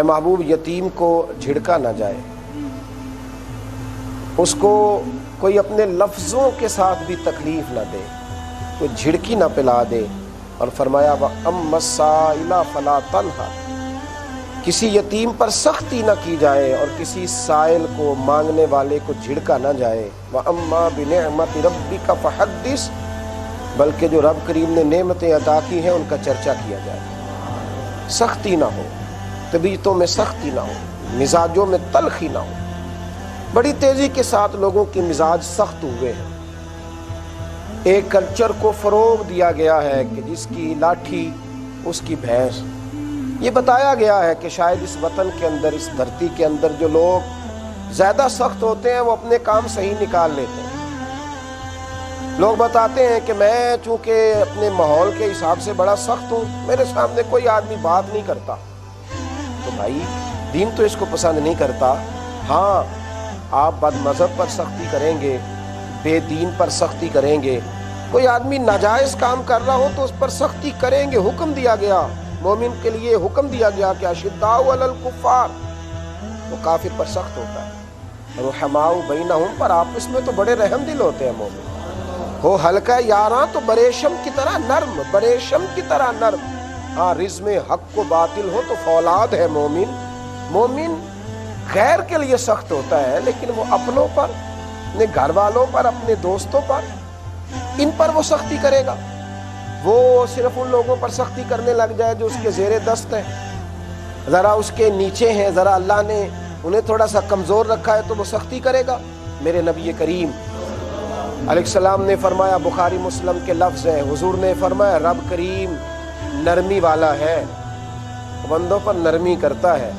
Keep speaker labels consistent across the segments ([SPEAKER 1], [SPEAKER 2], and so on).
[SPEAKER 1] محبوب یتیم کو جھڑکا نہ جائے، اس کو کوئی اپنے لفظوں کے ساتھ بھی تکلیف نہ دے، کوئی جھڑکی نہ پلا دے۔ اور فرمایا وَأَمَّا السَّائِلَ فَلَا تَنْهَرْ، کسی یتیم پر سختی نہ کی جائے اور کسی سائل کو، مانگنے والے کو جھڑکا نہ جائے۔ وَأَمَّا بِنِعْمَةِ رَبِّكَ فَحَدِّثْ، بلکہ جو رب کریم نے نعمتیں عطا کی ہیں ان کا چرچا کیا جائے۔ سختی نہ ہو، طبیعتوں میں سختی نہ ہو، مزاجوں میں تلخی نہ ہو۔ بڑی تیزی کے ساتھ لوگوں کے مزاج سخت ہوئے ہیں۔ ایک کلچر کو فروغ دیا گیا ہے کہ جس کی لاٹھی اس کی بھینس۔ یہ بتایا گیا ہے کہ شاید اس وطن کے اندر، اس دھرتی کے اندر جو لوگ زیادہ سخت ہوتے ہیں وہ اپنے کام صحیح نکال لیتے ہیں۔ لوگ بتاتے ہیں کہ میں چونکہ اپنے ماحول کے حساب سے بڑا سخت ہوں، میرے سامنے کوئی آدمی بات نہیں کرتا۔ تو بھائی دین تو اس کو پسند نہیں کرتا۔ ہاں آپ بد مذہب پر سختی کریں گے، بے دین پر سختی کریں گے، کوئی آدمی ناجائز کام کر رہا ہو تو اس پر سختی کریں گے۔ حکم دیا گیا، مومن کے لیے حکم دیا گیا کہ اشداء علی الکفار، وہ کافر پر سخت ہوتا ہے۔ رحماء بینہم، پر آپس میں تو بڑے رحم دل ہوتے ہیں مومن۔ ہو ہلکا یاراں تو بریشم کی طرح نرم، بریشم کی طرح نرم۔ ہاں رزم حق و باطل ہو تو فولاد ہے مومن۔ مومن غیر کے لیے سخت ہوتا ہے، لیکن وہ اپنوں پر، اپنے گھر والوں پر، اپنے دوستوں پر، ان پر وہ سختی کرے گا۔ وہ صرف ان لوگوں پر سختی کرنے لگ جائے جو اس کے زیر دست ہیں، ذرا اس کے نیچے ہیں، ذرا اللہ نے انہیں تھوڑا سا کمزور رکھا ہے تو وہ سختی کرے گا۔ میرے نبی کریم علیہ السلام نے فرمایا، بخاری مسلم کے لفظ ہیں، حضور نے فرمایا رب کریم نرمی والا ہے، بندوں پر نرمی کرتا ہے۔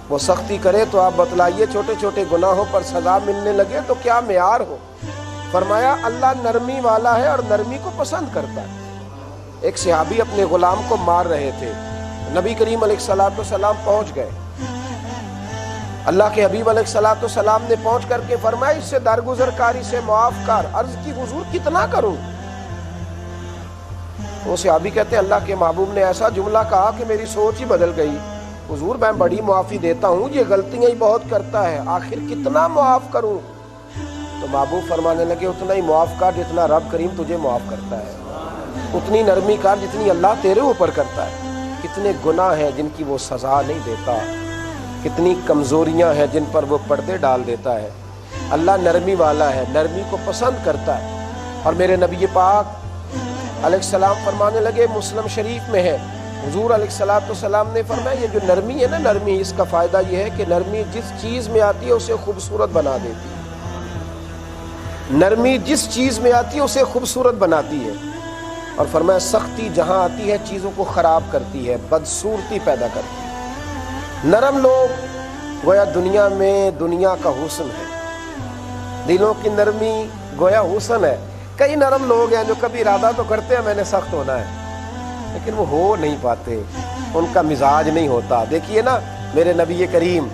[SPEAKER 1] وہ سختی کرے تو آپ بتلائیے چھوٹے چھوٹے گناہوں پر سزا ملنے لگے تو کیا معیار ہو۔ فرمایا اللہ نرمی والا ہے اور نرمی کو پسند کرتا ہے۔ ایک صحابی اپنے غلام کو مار رہے تھے، نبی کریم علیہ السلام پہنچ گئے۔ اللہ کے حبیب علیہ السلام نے پہنچ کر کے فرمایا اس سے درگزر کاری سے معاف کر۔ عرض کی حضور کتنا کروں؟ وہ صحابی کہتے ہیں اللہ کے محبوب نے ایسا جملہ کہا کہ میری سوچ ہی بدل گئی۔ حضور میں بڑی معافی دیتا ہوں، یہ غلطیاں ہی بہت کرتا ہے، آخر کتنا معاف کروں؟ تو محبوب فرمانے لگے اتنا ہی معاف کر جتنا رب کریم تجھے معاف کرتا ہے، اتنی نرمی کر جتنی اللہ تیرے اوپر کرتا ہے۔ کتنے گناہ ہیں جن کی وہ سزا نہیں دیتا، کتنی کمزوریاں ہیں جن پر وہ پردے ڈال دیتا ہے۔ اللہ نرمی والا ہے، نرمی کو پسند کرتا ہے۔ اور میرے نبی پاک علیہ السلام فرمانے لگے، مسلم شریف میں ہے، حضور علیہ السلام نے فرمایا یہ جو نرمی ہے نا، نرمی اس کا فائدہ یہ ہے کہ نرمی جس چیز میں آتی ہے اسے خوبصورت بنا دیتی ہے۔ نرمی جس چیز میں آتی ہے اسے خوبصورت بناتی ہے۔ اور فرمایا سختی جہاں آتی ہے چیزوں کو خراب کرتی ہے، بدصورتی پیدا کرتی ہے۔ نرم لوگ گویا دنیا میں دنیا کا حسن ہے، دلوں کی نرمی گویا حسن ہے۔ کئی نرم لوگ ہیں جو کبھی ارادہ تو کرتے ہیں میں نے سخت ہونا ہے، لیکن وہ ہو نہیں پاتے، ان کا مزاج نہیں ہوتا۔ دیکھیے نا میرے نبی کریم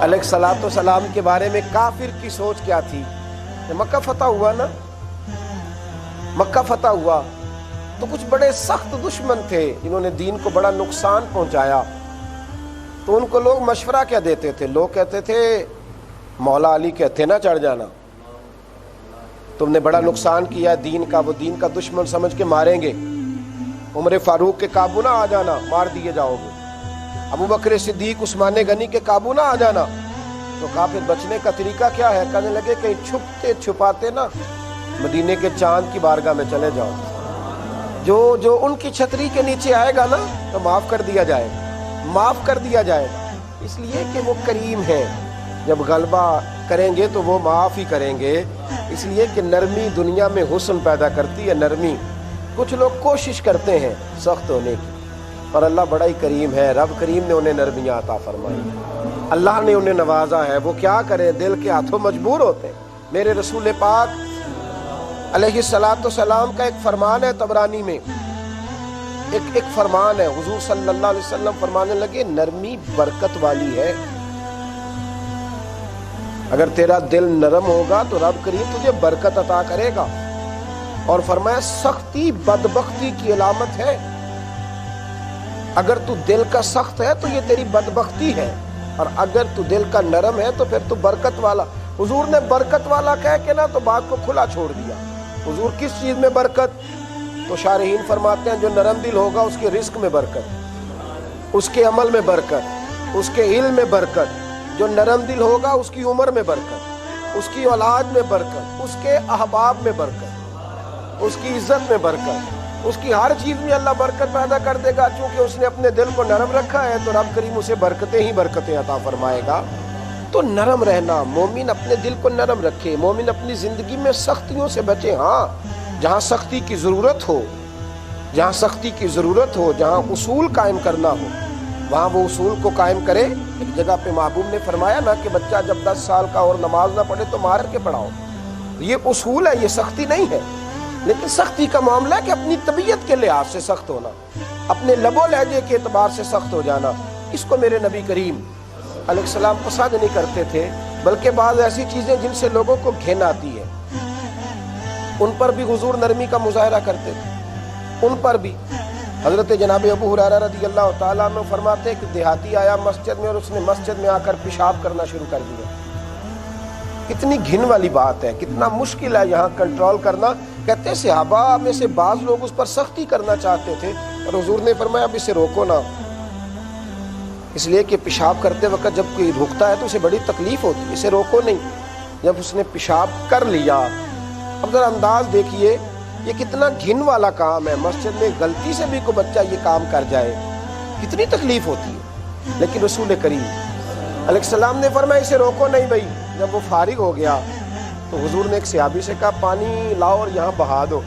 [SPEAKER 1] علیہ السلام کے بارے میں کافر کی سوچ کیا تھی؟ مکہ فتح ہوا نا، مکہ فتح ہوا تو کچھ بڑے سخت دشمن تھے جنہوں نے دین کو بڑا نقصان پہنچایا۔ تو ان کو لوگ مشورہ کیا دیتے تھے؟ لوگ کہتے تھے مولا علی کہتے نہ چڑھ جانا، تم نے بڑا نقصان کیا دین کا، وہ دین کا دشمن سمجھ کے ماریں گے۔ عمر فاروق کے قابو نہ آ جانا، مار دیے جاؤ گے۔ ابو بکر صدیق، عثمان غنی کے قابو نہ آ جانا۔ تو کہا پھر بچنے کا طریقہ کیا ہے؟ کہنے لگے کہ چھپتے چھپاتے نا مدینے کے چاند کی بارگاہ میں چلے جاؤ، جو ان کی چھتری کے نیچے آئے گا نا تو معاف کر دیا جائے گا، معاف کر دیا جائے گا، اس لیے کہ وہ کریم ہے، جب غلبہ کریں گے تو وہ معاف ہی کریں گے۔ اس لیے کہ نرمی دنیا میں حسن پیدا کرتی ہے۔ نرمی کچھ لوگ کوشش کرتے ہیں سخت ہونے کی، اور اللہ بڑا ہی کریم ہے، رب کریم نے انہیں نرمیاں عطا فرمائی، اللہ نے انہیں نوازا ہے۔ وہ کیا کریں، دل کے ہاتھوں مجبور ہوتے ہیں۔ میرے رسول پاک علیہ السلام کا ایک فرمان ہے، طبرانی میں ایک فرمان ہے، حضور صلی اللہ علیہ وسلم فرمانے لگے نرمی برکت والی ہے۔ اگر تیرا دل نرم ہوگا تو رب کریم تجھے برکت عطا کرے گا۔ اور فرمایا سختی بدبختی کی علامت ہے۔ اگر تو دل کا سخت ہے تو یہ تیری بدبختی ہے، اور اگر تو دل کا نرم ہے تو پھر تو برکت والا۔ حضور نے برکت والا کہہ کے نا تو بات کو کھلا چھوڑ دیا۔ حضور کس چیز میں برکت؟ تو شارحین فرماتے ہیں جو نرم دل ہوگا اس کے رزق میں برکت، اس کے عمل میں برکت، اس کے علم میں برکت۔ جو نرم دل ہوگا اس کی عمر میں برکت، اس کی اولاد میں برکت، اس کے احباب میں برکت، اس کی عزت میں برکت، اس کی ہر چیز میں اللہ برکت پیدا کر دے گا۔ چونکہ اس نے اپنے دل کو نرم رکھا ہے تو رب کریم اسے برکتیں ہی برکتیں عطا فرمائے گا۔ تو نرم رہنا، مومن اپنے دل کو نرم رکھے، مومن اپنی زندگی میں سختیوں سے بچے۔ ہاں جہاں سختی کی ضرورت ہو، جہاں سختی کی ضرورت ہو، جہاں اصول قائم کرنا ہو وہاں وہ اصول کو قائم کرے۔ ایک جگہ پہ محبوب نے فرمایا نا کہ بچہ جب 10 سال کا اور نماز نہ پڑھے تو مار کے پڑھاؤ۔ یہ اصول ہے، یہ سختی نہیں ہے۔ لیکن سختی کا معاملہ ہے کہ اپنی طبیعت کے لحاظ سے سخت ہونا، اپنے لب و لہجے کے اعتبار سے سخت ہو جانا، اس کو میرے نبی کریم علیہ السلام پسند نہیں کرتے تھے۔ بلکہ بعض ایسی چیزیں جن سے لوگوں کو گھن آتی ہے ان پر بھی حضور نرمی کا مظاہرہ کرتے تھے، ان پر بھی۔ حضرت جناب ابو ہریرہ رضی اللہ تعالیٰ عنہ فرماتے ہیں کہ دیہاتی آیا مسجد میں اور اس نے مسجد میں آ کر پیشاب کرنا شروع کر دیا۔ کتنی گھن والی بات ہے، کتنا مشکل ہے یہاں کنٹرول کرنا۔ کہتے ہیں صحابہ میں سے بعض لوگ اس پر سختی کرنا چاہتے تھے اور حضور نے فرمایا اب اسے روکو نا، اس لیے کہ پیشاب کرتے وقت جب کوئی رکتا ہے تو اسے بڑی تکلیف ہوتی ہے، اسے روکو نہیں۔ جب اس نے پیشاب کر لیا، اب ذرا انداز دیکھیے یہ کتنا گھن والا کام ہے، مسجد میں غلطی سے بھی کوئی بچہ یہ کام کر جائے کتنی تکلیف ہوتی ہے۔ لیکن رسول کریم علیہ السلام نے فرمایا اسے روکو نہیں بھائی۔ جب وہ فارغ ہو گیا تو حضور نے ایک صحابی سے کہا پانی لاؤ اور یہاں بہا دو۔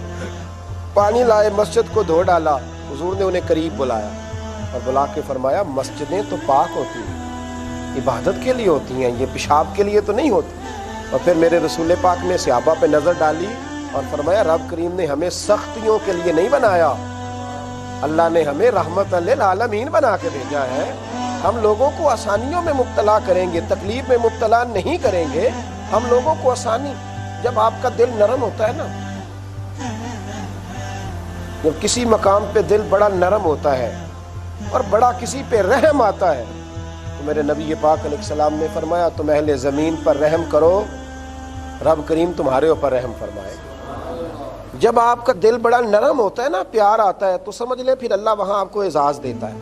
[SPEAKER 1] پانی لائے، مسجد کو دھو ڈالا۔ حضور نے انہیں قریب بلایا اور بلا کے فرمایا مسجدیں تو پاک ہوتی ہیں، عبادت کے لیے ہوتی ہیں، یہ پیشاب کے لیے تو نہیں ہوتی۔ اور پھر میرے رسول پاک نے صحابہ پہ نظر ڈالی اور فرمایا رب کریم نے ہمیں سختیوں کے لیے نہیں بنایا، اللہ نے ہمیں رحمت للعالمین بنا کے بھیجا ہے۔ ہم لوگوں کو آسانیوں میں مبتلا کریں گے، تکلیف میں مبتلا نہیں کریں گے۔ ہم لوگوں کو آسانی، جب آپ کا دل نرم ہوتا ہے نا، جب کسی مقام پہ دل بڑا نرم ہوتا ہے اور بڑا کسی پہ رحم آتا ہے تو میرے نبی پاک علیہ السلام نے فرمایا تم اہل زمین پر رحم کرو، رب کریم تمہارے اوپر رحم فرمائے گا۔ جب آپ کا دل بڑا نرم ہوتا ہے نا، پیار آتا ہے، تو سمجھ لے پھر اللہ وہاں آپ کو اعزاز دیتا ہے،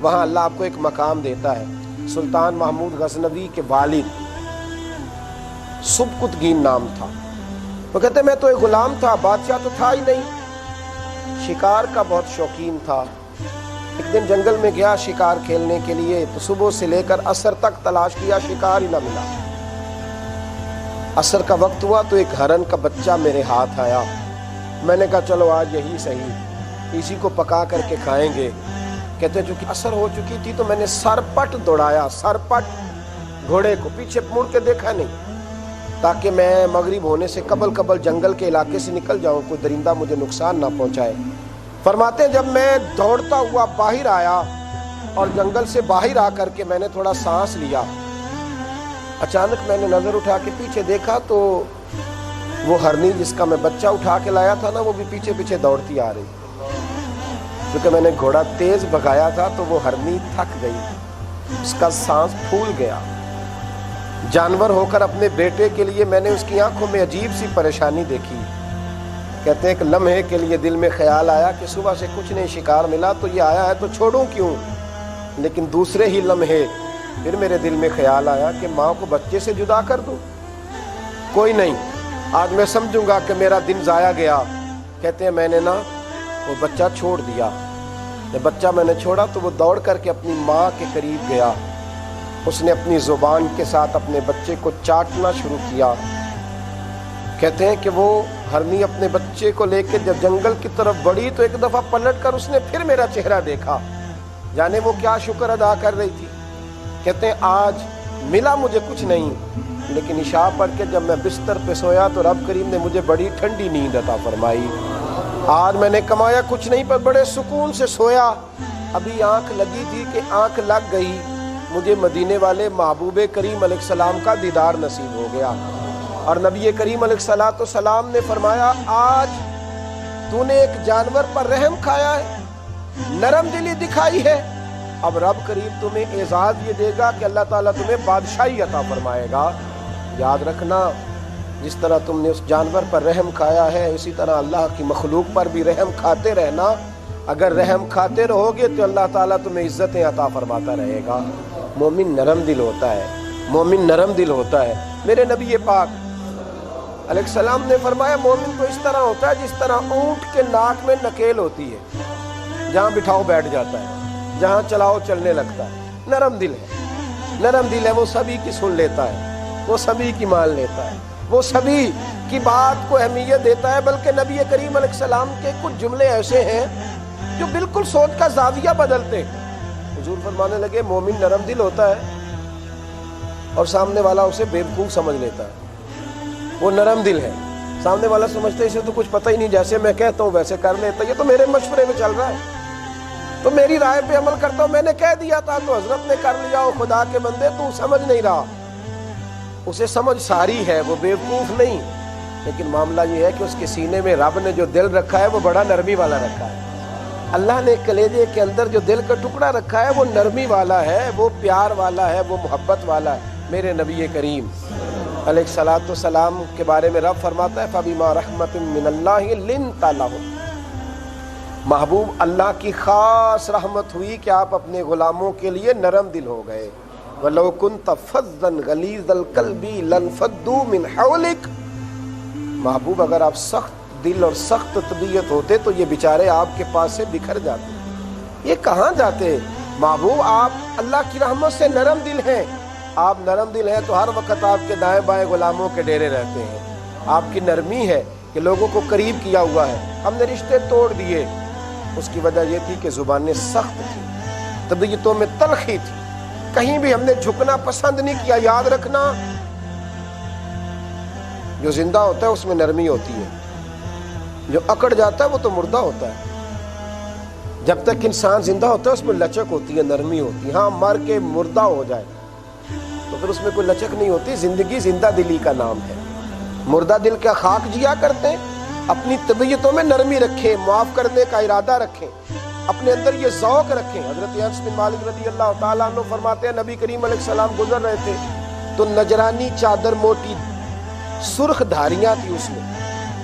[SPEAKER 1] وہاں اللہ آپ کو ایک مقام دیتا ہے۔ سلطان محمود غزنوی کے والد سبکتگین نام تھا، وہ کہتے میں تو ایک غلام تھا، بادشاہ تو تھا ہی نہیں، شکار کا بہت شوقین تھا۔ ایک دن جنگل میں گیا شکار کھیلنے کے لیے، تو صبح سے لے کر عصر تک تلاش کیا، شکار ہی نہ ملا۔ عصر کا وقت ہوا تو ایک ہرن کا بچہ میرے ہاتھ آیا، میں نے کہا چلو آج یہی صحیح، اسی کو پکا کر کے کھائیں گے۔ کہتے ہیں چونکہ عصر ہو چکی تھی تو میں نے سرپٹ دوڑایا، سرپٹ گھوڑے کو، پیچھے مڑ کے دیکھا نہیں، تاکہ میں مغرب ہونے سے قبل جنگل کے علاقے سے نکل جاؤں، کوئی درندہ مجھے نقصان نہ پہنچائے۔ فرماتے ہیں جب میں دوڑتا ہوا باہر آیا اور جنگل سے باہر آ کر کے میں نے تھوڑا سانس لیا، اچانک میں نے نظر اٹھا کے پیچھے دیکھا تو وہ ہرنی جس کا میں بچہ اٹھا کے لایا تھا نا، وہ بھی پیچھے پیچھے دوڑتی آ رہی، کیونکہ میں نے گھوڑا تیز بھگایا تھا تو وہ ہرنی تھک گئی، اس کا سانس پھول گیا۔ جانور ہو کر اپنے بیٹے کے لیے میں نے اس کی آنکھوں میں عجیب سی پریشانی دیکھی۔ کہتے ہیں ایک لمحے کے لیے دل میں خیال آیا کہ صبح سے کچھ نہیں شکار ملا تو یہ آیا ہے تو چھوڑوں کیوں، لیکن دوسرے ہی لمحے پھر میرے دل میں خیال آیا کہ ماں کو بچے سے جدا کر دوں، کوئی نہیں، آج میں سمجھوں گا کہ میرا دن ضائع گیا۔ کہتے ہیں میں نے نا وہ بچہ چھوڑ دیا، جب بچہ میں نے چھوڑا تو وہ دوڑ کر کے اپنی ماں کے قریب گیا، اس نے اپنی زبان کے ساتھ اپنے بچے کو چاٹنا شروع کیا۔ کہتے ہیں کہ وہ ہرنی اپنے بچے کو لے کے جب جنگل کی طرف بڑھی تو ایک دفعہ پلٹ کر اس نے پھر میرا چہرہ دیکھا، جانے وہ کیا شکر ادا کر رہی تھی۔ کہتے ہیں آج ملا مجھے کچھ نہیں، لیکن عشاء پڑھ کے جب میں بستر پہ سویا تو رب کریم نے مجھے بڑی ٹھنڈی نیند عطا فرمائی۔ آج میں نے کمایا کچھ نہیں پر بڑے سکون سے سویا، ابھی آنکھ لگی تھی کہ آنکھ لگ گئی، مجھے مدینے والے محبوب کریم علیہ السلام کا دیدار نصیب ہو گیا۔ اور نبی کریم علیہ السلام نے فرمایا آج تو نے ایک جانور پر رحم کھایا ہے، نرم دلی دکھائی ہے، اب رب کریم تمہیں اعزاز یہ دے گا کہ اللہ تعالیٰ تمہیں بادشاہی عطا فرمائے گا۔ یاد رکھنا، جس طرح تم نے اس جانور پر رحم کھایا ہے، اسی طرح اللہ کی مخلوق پر بھی رحم کھاتے رہنا۔ اگر رحم کھاتے رہو گے تو اللہ تعالیٰ تمہیں عزتیں عطا فرماتا رہے گا۔ مومن نرم دل ہوتا ہے، مومن نرم دل ہوتا ہے۔ میرے نبی پاک علیہ السلام نے فرمایا مومن تو اس طرح ہوتا ہے جس طرح اونٹ کے ناک میں نکیل ہوتی ہے، جہاں بٹھاؤ بیٹھ جاتا ہے، جہاں چلاؤ چلنے لگتا ہے۔ نرم دل ہے، نرم دل ہے، وہ سبھی کی سن لیتا ہے، وہ سبھی کی مان لیتا ہے، وہ سبھی کی بات کو اہمیت دیتا ہے۔ بلکہ نبی کریم علیہ السلام کے کچھ جملے ایسے ہیں جو بالکل سوچ کا زاویہ بدلتے۔ حضور فرمانے لگے مومن نرم دل ہوتا ہے اور سامنے والا اسے بیوقوف سمجھ لیتا ہے۔ وہ نرم دل ہے، سامنے والا سمجھتا ہے اسے تو کچھ پتہ ہی نہیں، جیسے میں کہتا ہوں ویسے کر لیتا، یہ تو میرے مشورے میں چل رہا ہے، تو میری رائے پہ عمل کرتا ہوں، میں نے کہہ دیا تھا تو حضرت نے کر لیا، وہ خدا کے بندے تو سمجھ نہیں رہا۔ اسے سمجھ ساری ہے، وہ بیوقوف نہیں، لیکن معاملہ یہ ہے کہ اس کے سینے میں رب نے جو دل رکھا ہے وہ بڑا نرمی والا رکھا ہے۔ اللہ نے کلیجے کے اندر جو دل کا ٹکڑا رکھا ہے وہ نرمی والا ہے، وہ پیار والا ہے، وہ محبت والا ہے۔ میرے نبی کریم علیہ الصلوۃ والسلام کے بارے میں رب فرماتا ہے فَبِمَا رَحْمَةٍ مِّنَ اللَّهِ لِنْتَ لَهُمْ، محبوب اللہ کی خاص رحمت ہوئی کہ آپ اپنے غلاموں کے لیے نرم دل ہو گئے۔ وَلَوْ كُنْتَ فَظًّا غَلِيظَ الْقَلْبِ لَانفَضُّوا مِنْ حَوْلِكَ، محبوب اگر آپ سخت دل اور سخت طبیعت ہوتے تو یہ بیچارے آپ کے پاس سے بکھر جاتے، یہ کہاں جاتے؟ محبوب آپ اللہ کی رحمت سے نرم دل ہیں، آپ نرم دل ہیں تو ہر وقت آپ کے دائیں بائیں غلاموں کے ڈیرے رہتے ہیں۔ آپ کی نرمی ہے کہ لوگوں کو قریب کیا ہوا ہے۔ ہم نے رشتے توڑ دیے، اس کی وجہ یہ تھی کہ زبانیں سخت تھی، طبیعتوں میں تلخی تھی، کہیں بھی ہم نے جھکنا پسند نہیں کیا۔ یاد رکھنا، جو زندہ ہوتا ہے اس میں نرمی ہوتی ہے، جو اکڑ جاتا ہے وہ تو مردہ ہوتا ہے۔ جب تک انسان زندہ ہوتا ہے اس میں لچک ہوتی ہے، نرمی ہوتی ہے۔ ہاں مر کے مردہ ہو جائے تو پھر اس میں کوئی لچک نہیں ہوتی۔ زندگی زندہ دلی کا نام ہے۔ مردہ دل کا خاک جیا کرتے، اپنی طبیعتوں میں نرمی رکھیں، معاف کرنے کا ارادہ رکھیں، اپنے اندر یہ ذوق رکھیں۔ حضرت انس بن مالک رضی اللہ تعالیٰ عنہ فرماتے ہیں نبی کریم علیہ السلام گزر رہے تھے تو نجرانی چادر موٹی سرخ دھاریاں تھی، اس میں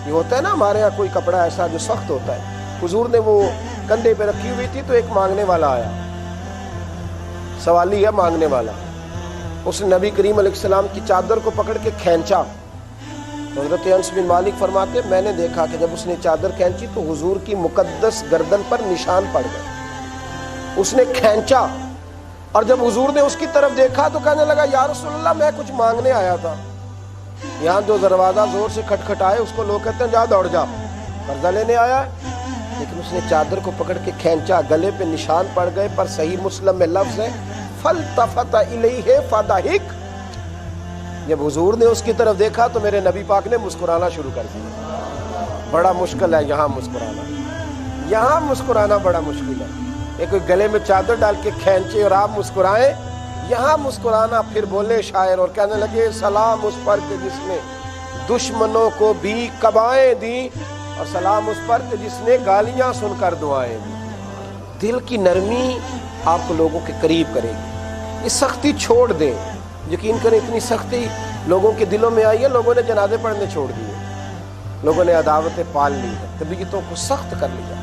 [SPEAKER 1] یہ ہوتا ہے نا ہمارے ہاں کوئی کپڑا ایسا جو سخت ہوتا ہے، حضور نے وہ کندھے پہ رکھی ہوئی تھی تو ایک مانگنے والا آیا، سوالی ہے مانگنے والا، اس نے نبی کریم علیہ السلام کی چادر کو پکڑ کے کھینچا۔ حضرت انس بن مالک فرماتے میں نے دیکھا کہ جب اس نے چادر کھینچی تو حضور کی مقدس گردن پر نشان پڑ گئے۔ اس نے کھینچا اور جب حضور نے اس کی طرف دیکھا تو کہنے لگا یا رسول اللہ میں کچھ مانگنے آیا تھا۔ یہاں جو دروازہ زور سے کھٹکھٹائے اس کو لوگ کہتے ہیں جا دوڑ جا، قرضہ لینے آیا ہے، لیکن اس نے چادر کو پکڑ کے کھینچا، گلے پہ نشان پڑ گئے۔ پر صحیح مسلم میں لفظ ہے فَالْتَفَتَ إِلَيْهِ فَضَحِكَ، جب حضور نے اس کی طرف دیکھا تو میرے نبی پاک نے مسکرانا شروع کر دیا۔ بڑا مشکل ہے یہاں مسکرانا، یہاں مسکرانا بڑا مشکل ہے۔ یہ کوئی گلے میں چادر ڈال کے کھینچے اور آپ مسکرائیں، یہاں مسکرانا۔ پھر بولے شاعر اور کہنے لگے سلام اس پر کہ جس نے دشمنوں کو بھی قبائیں دیں، اور سلام اس پر کہ جس نے گالیاں سن کر دعائیں دی۔ دل کی نرمی آپ کو لوگوں کے قریب کرے گی۔ یہ سختی چھوڑ دیں، یقین کریں اتنی سختی لوگوں کے دلوں میں آئی ہے، لوگوں نے جنازے پڑھنے چھوڑ دیے، لوگوں نے عداوتیں پال لی ہے، طبیعتوں کو سخت کر لیا۔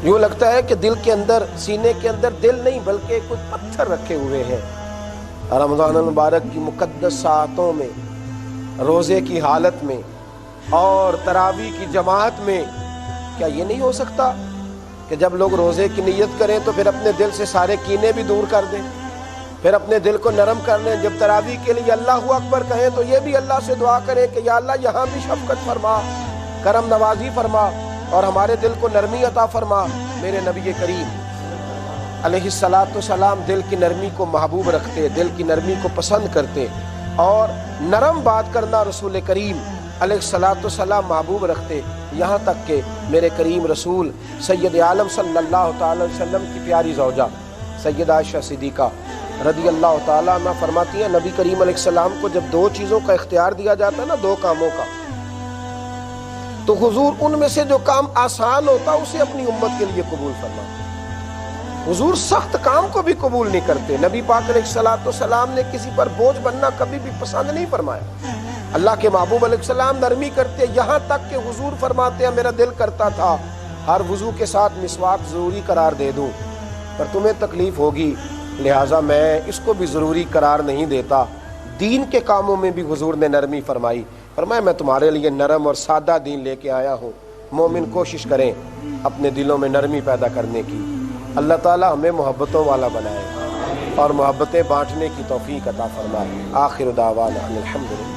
[SPEAKER 1] یوں لگتا ہے کہ دل کے اندر، سینے کے اندر دل نہیں بلکہ کچھ پتھر رکھے ہوئے ہیں۔ رمضان المبارک کی مقدس ساعتوں میں، روزے کی حالت میں اور تراویح کی جماعت میں، کیا یہ نہیں ہو سکتا کہ جب لوگ روزے کی نیت کریں تو پھر اپنے دل سے سارے کینے بھی دور کر دیں، پھر اپنے دل کو نرم کر لیں؟ جب تراویح کے لیے اللہ اکبر کہیں تو یہ بھی اللہ سے دعا کریں کہ یا اللہ یہاں بھی شفقت فرما، کرم نوازی فرما اور ہمارے دل کو نرمی عطا فرما۔ میرے نبی کریم علیہ الصلوۃ والسلام دل کی نرمی کو محبوب رکھتے، دل کی نرمی کو پسند کرتے، اور نرم بات کرنا رسول کریم علیہ الصلوۃ والسلام محبوب رکھتے، یہاں تک کہ میرے کریم رسول سید عالم صلی اللہ تعالی وسلم کی پیاری زوجہ سیدہ عائشہ صدیقہ رضی اللہ تعالیٰ عنہ فرماتی ہیں نبی کریم علیہ السلام کو جب دو چیزوں کا اختیار دیا جاتا ہے نا، دو کاموں کا، تو حضور ان میں سے جو کام آسان ہوتا اسے اپنی امت کے لیے قبول فرماتے۔ حضور سخت کام کو بھی قبول نہیں کرتے. نبی پاک علیہ الصلوۃ والسلام نے کسی پر بوجھ بننا کبھی بھی پسند نہیں فرمایا. اللہ کے محبوب علیہ السلام نرمی کرتے، یہاں تک کہ حضور فرماتے ہیں میرا دل کرتا تھا ہر وضو کے ساتھ مسواک ضروری قرار دے دوں، پر تمہیں تکلیف ہوگی لہٰذا میں اس کو بھی ضروری قرار نہیں دیتا. دین کے کاموں میں بھی حضور نے نرمی فرمائی. فرمایا میں تمہارے لیے نرم اور سادہ دین لے کے آیا ہوں. مومن کوشش کریں اپنے دلوں میں نرمی پیدا کرنے کی. اللہ تعالی ہمیں محبتوں والا بنائے اور محبتیں بانٹنے کی توفیق عطا فرمائے. آخر دعوانا الحمدللہ.